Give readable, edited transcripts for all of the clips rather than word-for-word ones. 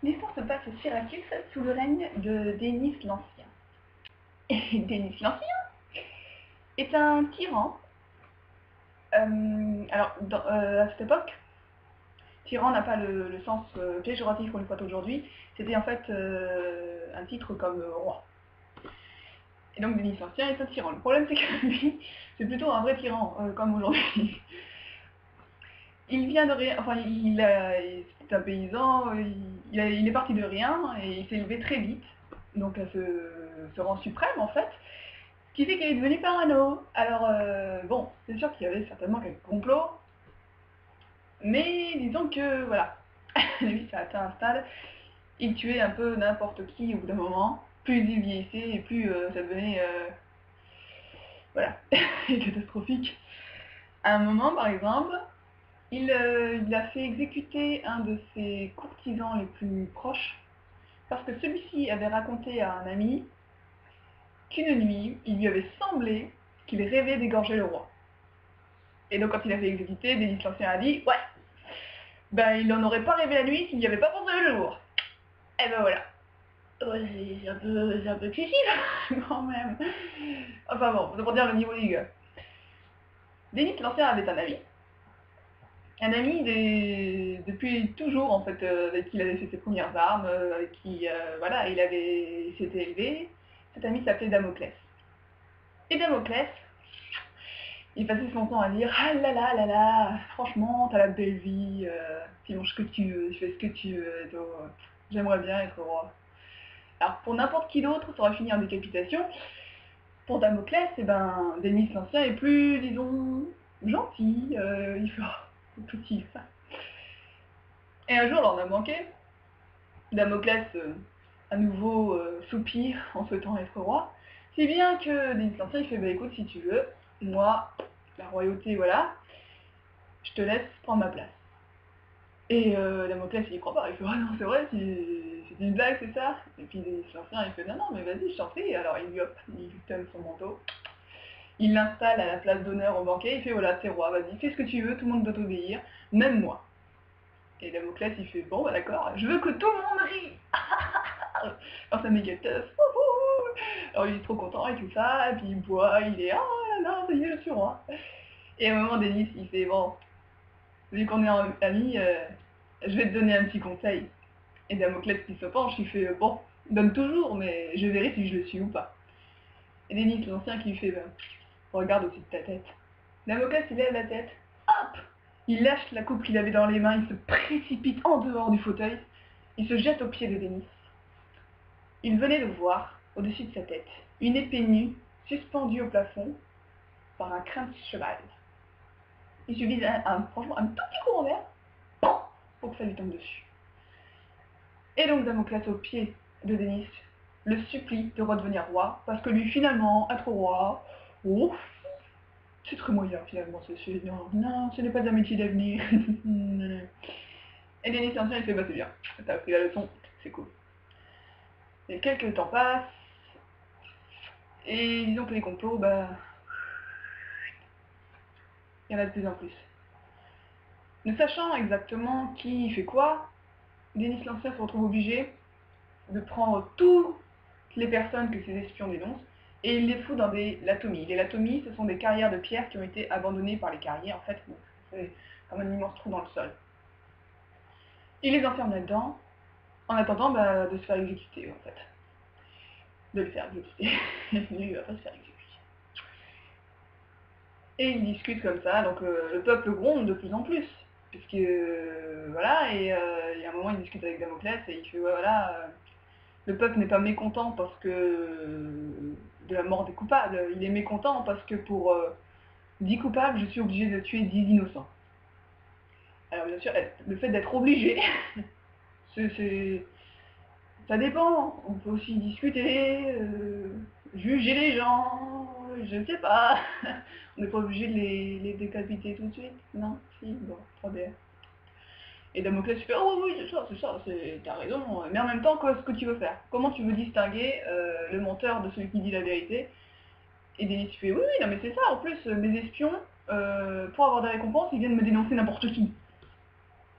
L'histoire se passe à Syracuse sous le règne de Dénis l'Ancien. Et Dénis l'Ancien est un tyran. À cette époque, tyran n'a pas le sens péjoratif qu'on lui porte aujourd'hui. C'était en fait un titre comme roi. Et donc Dénis l'Ancien est un tyran. Le problème c'est que lui, c'est plutôt un vrai tyran, comme aujourd'hui. Il vient de rien, enfin c'est un paysan, il est parti de rien et il s'est élevé très vite, donc à ce rang suprême en fait, ce qui fait qu'il est devenu parano. Alors bon, c'est sûr qu'il y avait certainement quelques complots, mais disons que voilà, lui ça a atteint un stade, il tuait un peu n'importe qui au bout d'un moment, plus il vieillissait et plus ça devenait voilà, catastrophique. À un moment par exemple, il a fait exécuter un de ses courtisans les plus proches parce que celui-ci avait raconté à un ami qu'une nuit, il lui avait semblé qu'il rêvait d'égorger le roi. Et donc quand il a fait exécuter, Dénis l'Ancien a dit « Ouais, ben il n'en aurait pas rêvé la nuit s'il n'y avait pas pensé le jour. » Et ben voilà. Ouais, c'est un peu excessif quand même. Enfin bon, c'est pour dire le niveau du gars. Dénis l'Ancien avait un ami depuis toujours en fait, avec qui il avait fait ses premières armes, avec qui voilà, il s'était élevé. Cet ami s'appelait Damoclès. Et Damoclès, il passait son temps à dire ah là là là là, franchement t'as la belle vie, tu manges ce que tu veux, tu fais ce que tu veux, j'aimerais bien être roi. Alors pour n'importe qui d'autre, ça aurait fini en décapitation. Pour Damoclès, et ben Dénis l'Ancien est plus, disons, gentil, il fait oh, petit. Et un jour, on a manqué. Damoclès, à nouveau, soupire en souhaitant être roi. Si bien que Dénis l'Ancien, il fait, bah écoute, si tu veux, moi, la royauté, voilà, je te laisse prendre ma place. Et Damoclès, il y croit pas, il fait, ah non, c'est vrai, c'est une blague, c'est ça? Et puis Dénis l'Ancien, il fait, non, non, mais vas-y, je t'en prie. Alors il lui donne son manteau, il l'installe à la place d'honneur au banquet, il fait, voilà, t'es roi, vas-y, fais ce que tu veux, tout le monde doit t'obéir, même moi. Et Damoclès, il fait, bon, bah d'accord, je veux que tout le monde rie. Alors ça méga teuf. Alors il est trop content et tout ça, et puis il boit, il est, ah là, ça y est, je suis roi. Et à un moment, Dénis, il fait, bon, vu qu'on est amis, je vais te donner un petit conseil. Et Damoclès, qui se penche, il fait, bon, donne toujours, mais je verrai si je le suis ou pas. Et Dénis, l'ancien, qui lui fait, ben, regarde au-dessus de ta tête. Damoclès, il lève la tête, hop, il lâche la coupe qu'il avait dans les mains, il se précipite en dehors du fauteuil, il se jette aux pieds de Dénis. Il venait de voir, au-dessus de sa tête, une épée nue, suspendue au plafond, par un crin de cheval. Il suffit franchement, un tout petit coup en l'air, pour que ça lui tombe dessus. Et donc Damoclès, au pied de Dénis, le supplie de redevenir roi, parce que lui, finalement, être roi, oh, c'est très moyen, finalement, non, ce n'est pas un métier d'avenir. Et Dénis l'Ancien, il fait, bah c'est bien, t'as appris la leçon, c'est cool. Et quelques temps passent, et disons que les complots, bah, il y en a de plus en plus. Ne sachant exactement qui fait quoi, Dénis l'Ancien se retrouve obligé de prendre toutes les personnes que ses espions dénoncent et il les fout dans des latomies. Les latomies, ce sont des carrières de pierre qui ont été abandonnées par les carriers, en fait, c'est comme un immense trou dans le sol. Il les enferme là-dedans, en attendant de se faire exécuter, en fait. De le faire exécuter. Lui, il va pas se faire exécuter. Et ils discutent comme ça, donc le peuple gronde de plus en plus. Puisque, voilà, et il y a un moment, il discute avec Damoclès et il fait, ouais, voilà, le peuple n'est pas mécontent parce que de la mort des coupables, il est mécontent parce que pour 10 coupables, je suis obligé de tuer 10 innocents. Alors bien sûr, le fait d'être obligé, ça dépend. On peut aussi discuter, juger les gens, je ne sais pas. On n'est pas obligé de les décapiter tout de suite, non? Si, bon, très bien. Et Damoclès fait oh oui c'est ça, t'as raison, mais en même temps qu'est-ce que tu veux faire? Comment tu veux distinguer le menteur de celui qui dit la vérité? Et Denis fait oui oui non mais c'est ça, en plus mes espions pour avoir des récompenses ils viennent me dénoncer n'importe qui.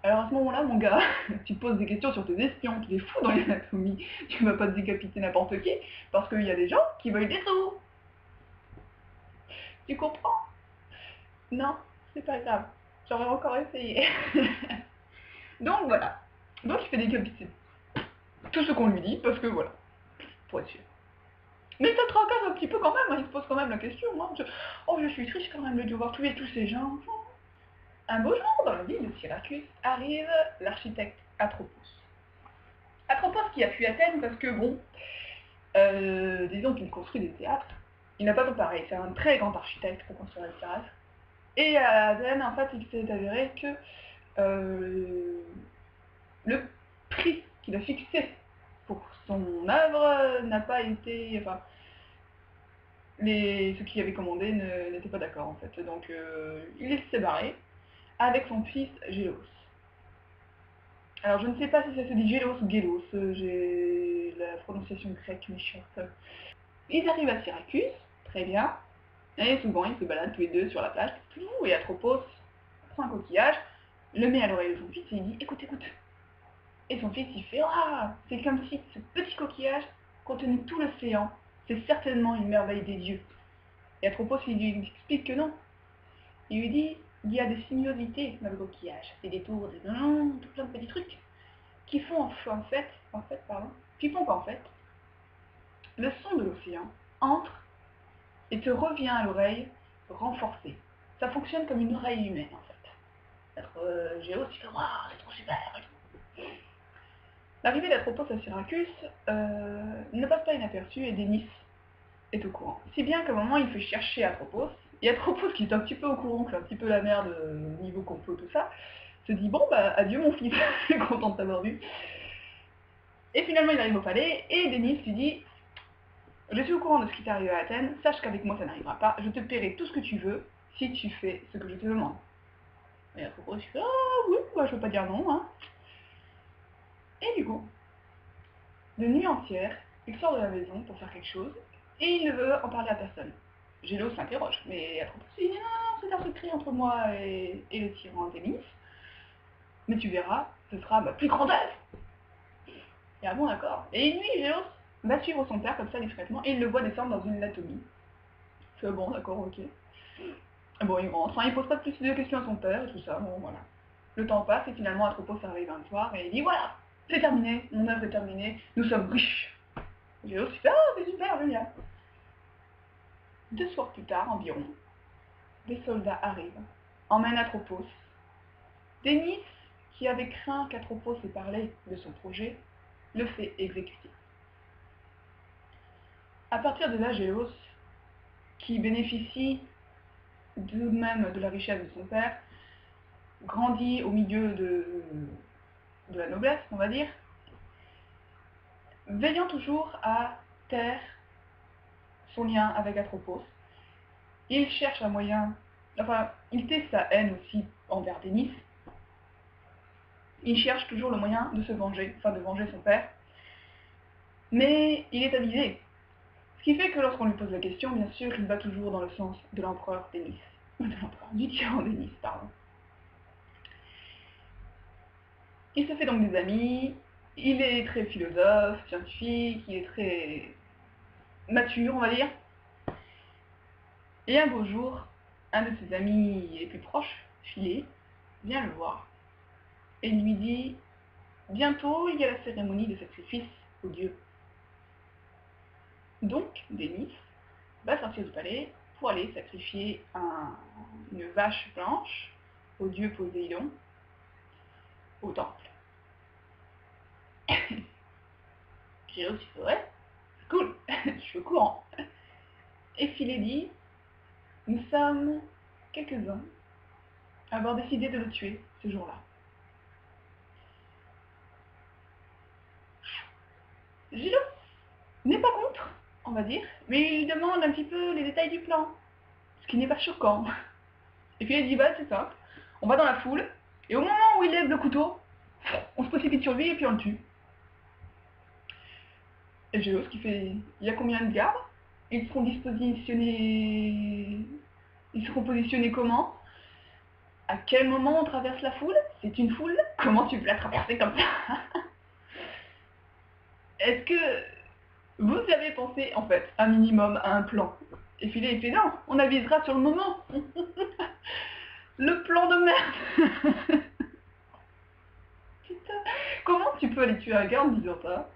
Alors à ce moment-là, mon gars, tu poses des questions sur tes espions, tu les fous dans les anatomies, tu vas pas te décapiter n'importe qui, parce qu'il y a des gens qui veulent des sous. Tu comprends? Non, c'est pas grave, j'aurais encore essayé. Donc voilà, donc il fait décapiter tout ce qu'on lui dit, parce que voilà, pour être sûr. Mais ça tracasse un petit peu quand même, hein, il se pose quand même la question. Hein. Oh, je suis triste quand même de devoir tuer tous ces gens. Un beau jour, dans la ville de Syracuse, arrive l'architecte Atropos. Atropos qui a fui Athènes parce que, bon, disons qu'il construit des théâtres. Il n'a pas tout pareil, c'est un très grand architecte pour construire des théâtres. Et à Athènes, en fait, il s'est avéré que le prix qu'il a fixé pour son œuvre n'a pas été... Enfin, ceux qui avaient commandé n'étaient pas d'accord, en fait. Donc, il s'est barré avec son fils Gélos. Alors, je ne sais pas si ça se dit Gélos ou Gélos, j'ai la prononciation grecque méchante. Ils arrivent à Syracuse, très bien, et souvent ils se baladent tous les deux sur la plage, et Atropos prend un coquillage, le met à l'oreille de son fils et il dit écoute, écoute. Et son fils il fait ah, c'est comme si ce petit coquillage contenait tout l'océan, c'est certainement une merveille des dieux. Et Atropos il lui explique que non. Il lui dit il y a des sinuosités dans le coquillage, des détours, des tout plein de petits trucs qui font qui font qu'en fait, le son de l'océan entre et te revient à l'oreille renforcé. Ça fonctionne comme une oreille humaine en fait. Géos, il fait waouh, c'est trop super. L'arrivée d'Atropos à Syracuse ne passe pas inaperçue et Dénis est au courant. Si bien qu'à un moment il fait chercher Atropos, et Atropos qui est un petit peu au courant, que c'est un petit peu la merde niveau complot tout ça, se dit bon bah adieu mon fils, je suis content de t'avoir vu. Et finalement il arrive au palais et Dénis lui dit je suis au courant de ce qui t'est arrivé à Athènes, sache qu'avec moi ça n'arrivera pas, je te paierai tout ce que tu veux si tu fais ce que je te demande. Et Atropos il fait ah oui, bah, je veux pas dire non hein. Et du coup, de nuit entière, il sort de la maison pour faire quelque chose et il ne veut en parler à personne. Gélo s'interroge, mais Atropos dit non, c'est un secret entre moi et le tyran Dénis. Mais tu verras, ce sera ma plus grande œuvre. Et ah bon, d'accord. Et une nuit, Gélos va suivre son père comme ça discrètement et il le voit descendre dans une anatomie. C'est bon, d'accord, ok. Bon, il rentre, hein, il pose pas plus de questions à son père et tout ça, bon voilà. Le temps passe et finalement Atropos arrive un soir et il dit voilà, c'est terminé, mon œuvre est terminée, nous sommes riches. Gélos fait ah, c'est super, génial. 2 soirs plus tard environ, des soldats arrivent, emmènent Atropos. Dénis, qui avait craint qu'Atropos ait parlé de son projet, le fait exécuter. À partir de là, Gélos, qui bénéficie tout de même de la richesse de son père, grandit au milieu de la noblesse, on va dire, veillant toujours à taire son lien avec Atropos. Il cherche un moyen, enfin, il tait sa haine aussi envers Dénis. Il cherche toujours le moyen de se venger, enfin de venger son père. Mais il est avisé. Ce qui fait que lorsqu'on lui pose la question, bien sûr, il va toujours dans le sens de l'empereur Dénis. Du tyran Dénis, pardon. Il se fait donc des amis, il est très philosophe, scientifique, il est très mature, on va dire. Et un beau jour, un de ses amis les plus proches, Philée, vient le voir et lui dit « Bientôt, il y a la cérémonie de sacrifice aux dieux. » Donc, Dénis va sortir du palais pour aller sacrifier une vache blanche au dieu Poséidon au temple. J'ai aussi fait ouais, cool, je suis au courant. Et Philée dit « Nous sommes quelques-uns à avoir décidé de le tuer ce jour-là. » Gélo n'est pas contre, on va dire, mais il demande un petit peu les détails du plan, ce qui n'est pas choquant. Et puis il dit, bah c'est simple, on va dans la foule, et au moment où il lève le couteau, on se précipite sur lui et puis on le tue. Et Gélos qui fait, il y a combien de gardes? Ils seront positionnés comment? À quel moment on traverse la foule? C'est une foule? Comment tu peux la traverser comme ça? Est-ce que vous avez pensé, en fait, un minimum à un plan? Et Philet, il fait non, on avisera sur le moment. Le plan de merde. Putain, comment tu peux aller tuer un gars en disant ça?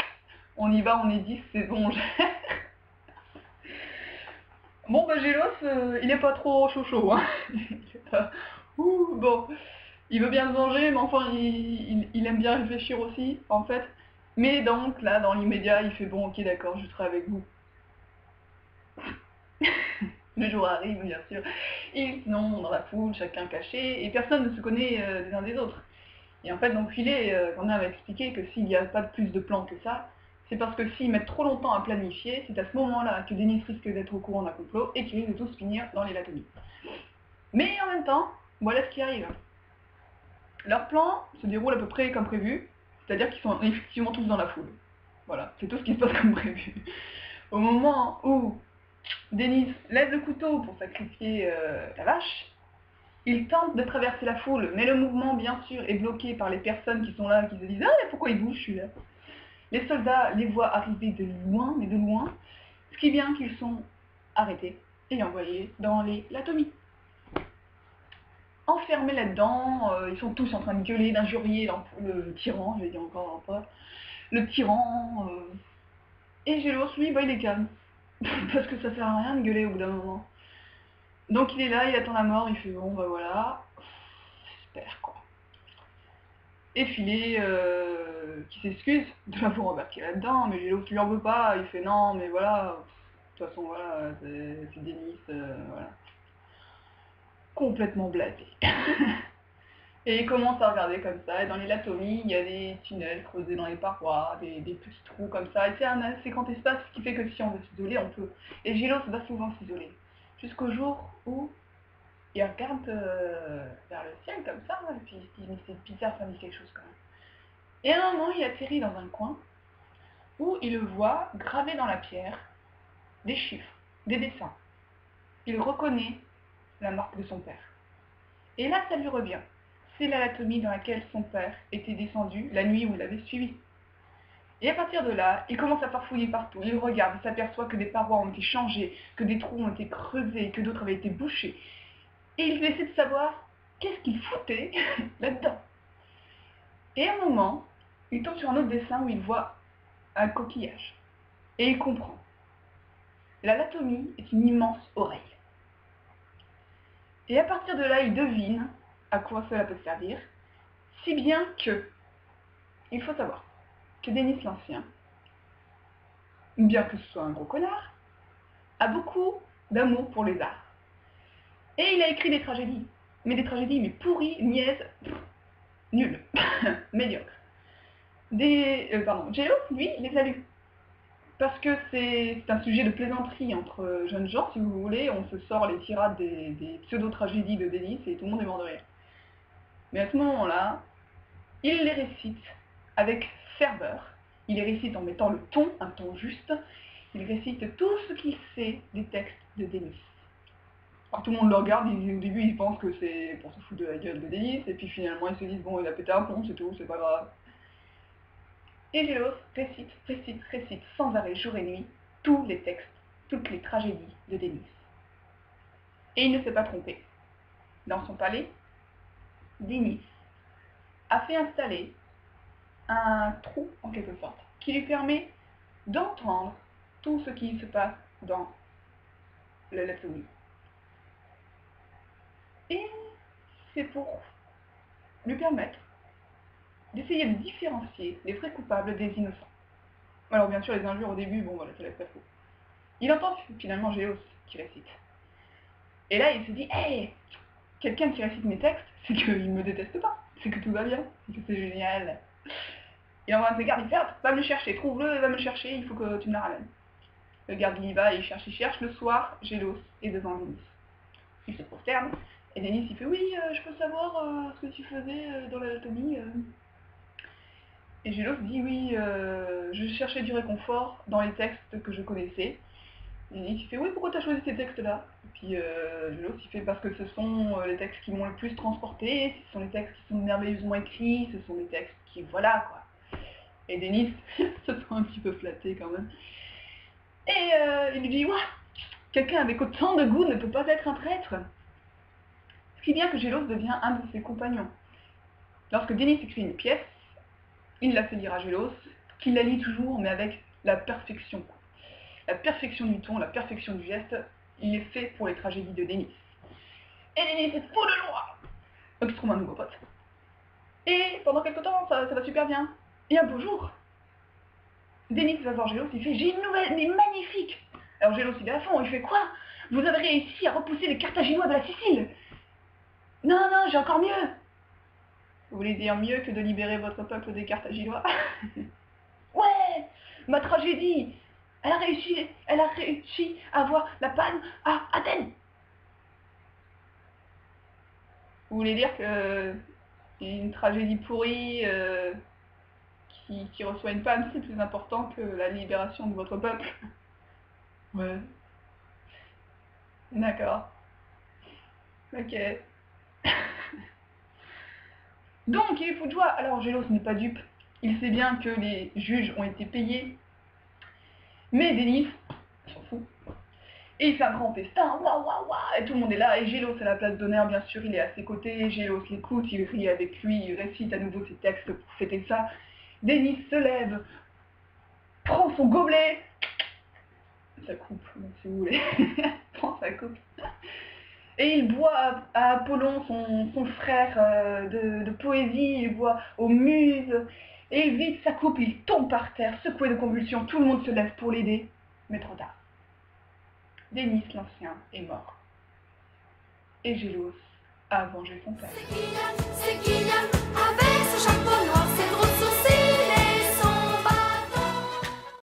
On y va, on est 10, c'est bon, Bon, bah Gélos, il est pas trop chaud, hein. Ouh, bon, il veut bien se venger, mais enfin, il aime bien réfléchir aussi, en fait. Mais donc, là, dans l'immédiat, il fait bon, ok, d'accord, je serai avec vous. Le jour arrive, bien sûr. Ils sont dans la foule, chacun caché, et personne ne se connaît des uns des autres. Et en fait, donc Philet, quand même, a expliqué que s'il n'y a pas plus de plans que ça, c'est parce que s'ils mettent trop longtemps à planifier, c'est à ce moment-là que Denis risque d'être au courant d'un complot et qu'ils risquent de tous finir dans les latomies. Mais en même temps, voilà ce qui arrive. Leur plan se déroule à peu près comme prévu, c'est-à-dire qu'ils sont effectivement tous dans la foule. Voilà, c'est tout ce qui se passe comme prévu. Au moment où Denis lève le couteau pour sacrifier la vache, il tente de traverser la foule, mais le mouvement, bien sûr, est bloqué par les personnes qui sont là, qui se disent « Ah, pourquoi il bouge celui-là ?» Les soldats les voient arriver de loin, mais de loin, ce qui vient qu'ils sont arrêtés et envoyés dans les latomies. Enfermés là-dedans, ils sont tous en train de gueuler, d'injurier le tyran, je vais dire encore pas, le tyran, et Gélos, lui, bah il est calme, parce que ça sert à rien de gueuler au bout d'un moment. Donc il est là, il attend la mort, il fait bon, bah voilà, j'espère quoi. Et Philet, qui s'excuse de l'avoir embarqué là-dedans, mais Gélos lui en veut pas, il fait non, mais voilà, de toute façon voilà, c'est Denis, voilà. Complètement blasé. Et il commence à regarder comme ça, et dans les latomies, il y a des tunnels creusés dans les parois, des petits trous comme ça, et c'est un assez grand espace, ce qui fait que si on veut s'isoler, on peut. Et Gélos va souvent s'isoler, jusqu'au jour où il regarde vers le ciel comme ça, et puis il se dit, mais c'est bizarre, ça me dit quelque chose quand même. Et à un moment, il atterrit dans un coin, où il voit gravé dans la pierre des chiffres, des dessins. Il reconnaît la marque de son père. Et là, ça lui revient. C'est l'anatomie dans laquelle son père était descendu la nuit où il avait suivi. Et à partir de là, il commence à farfouiller partout. Il regarde, il s'aperçoit que des parois ont été changées, que des trous ont été creusés, que d'autres avaient été bouchés. Et il essaie de savoir qu'est-ce qu'il foutait là-dedans. Et à un moment, il tombe sur un autre dessin où il voit un coquillage. Et il comprend. L'anatomie est une immense oreille. Et à partir de là, il devine à quoi cela peut servir, si bien que, il faut savoir, que Denis l'Ancien, bien que ce soit un gros connard, a beaucoup d'amour pour les arts. Et il a écrit des tragédies, mais pourries, niaises, nulles, médiocres. Gélos, lui, les a lus. Parce que c'est un sujet de plaisanterie entre jeunes gens, si vous voulez, on se sort les tirades des pseudo-tragédies de Denis et tout le monde est mort de rire. Mais à ce moment-là, il les récite avec ferveur, il les récite en mettant le ton, un ton juste, il récite tout ce qu'il sait des textes de Denis. Alors tout le monde le regarde, au début ils pensent que c'est pour se foutre de la gueule de Denis, et puis finalement ils se disent bon il a pété un plomb, c'est tout, c'est pas grave. Et Gélos récite sans arrêt jour et nuit tous les textes, toutes les tragédies de Denis. Et il ne s'est pas trompé. Dans son palais, Denis a fait installer un trou en quelque sorte, qui lui permet d'entendre tout ce qui se passe dans le Latoumi. Et c'est pour lui permettre d'essayer de différencier les vrais coupables des innocents. Alors bien sûr, les injures au début, bon voilà, ça laisse pas faux. Il entend finalement Géos qui récite. Et là, il se dit, hey, quelqu'un qui récite mes textes, c'est qu'il me déteste pas, c'est que tout va bien, c'est que c'est génial. Il envoie un de ses gardes, il fait, va me le chercher, trouve-le, va me le chercher, il faut que tu me la ramènes. Le garde il y va, il cherche. Le soir, Gélos est devant Denis. Il se prosterne, et Denis il fait, oui, je peux savoir ce que tu faisais dans l'anatomie. Et Gélos dit, oui, je cherchais du réconfort dans les textes que je connaissais. Denis il fait oui, pourquoi t'as choisi ces textes-là? Et puis Gélos il fait parce que ce sont les textes qui m'ont le plus transporté, ce sont les textes qui sont merveilleusement écrits, ce sont les textes qui voilà quoi. Et Denis se sent un petit peu flatté quand même. Et il lui dit, ouah, quelqu'un avec autant de goût ne peut pas être un traître. Ce qui est bien que Gélos devient un de ses compagnons. Lorsque Denis écrit une pièce, il la fait lire à Gélos, qui la lit toujours, mais avec la perfection. La perfection du ton, la perfection du geste, il est fait pour les tragédies de Denis. Et Denis est fou de joie. Donc il se trouve un nouveau pote. Et pendant quelque temps, ça va super bien. Et un beau jour, Denis va voir Gélos, il fait « J'ai une nouvelle, mais magnifique !» Alors Gélos il est à fond, il fait « Quoi? Vous avez réussi à repousser les Carthaginois de la Sicile ?»« Non, non, j'ai encore mieux !»« Vous voulez dire mieux que de libérer votre peuple des Carthaginois ?»« Ouais, ma tragédie, elle a réussi à avoir la palme à Athènes !» Vous voulez dire que une tragédie pourrie qui reçoit une palme, c'est plus important que la libération de votre peuple? Ouais. D'accord. Ok. Donc, il est fou de joie. Alors, Gélos n'est pas dupe. Il sait bien que les juges ont été payés. Mais Denis s'en fout. Et il fait un grand festin. Waouh, waouh, waouh. Et tout le monde est là. Et Gélos à la place d'honneur, bien sûr, il est à ses côtés. Gélos l'écoute, il rit avec lui, il récite à nouveau ses textes pour fêter ça. Denis se lève, prend son gobelet. Sa coupe, si vous voulez. Prend sa coupe. Et il boit à Apollon, son frère de poésie, il boit aux muses, et il vide sa coupe, il tombe par terre, secoué de convulsions, tout le monde se lève pour l'aider, mais trop tard. Denis l'Ancien est mort, et Gélos a vengé son père.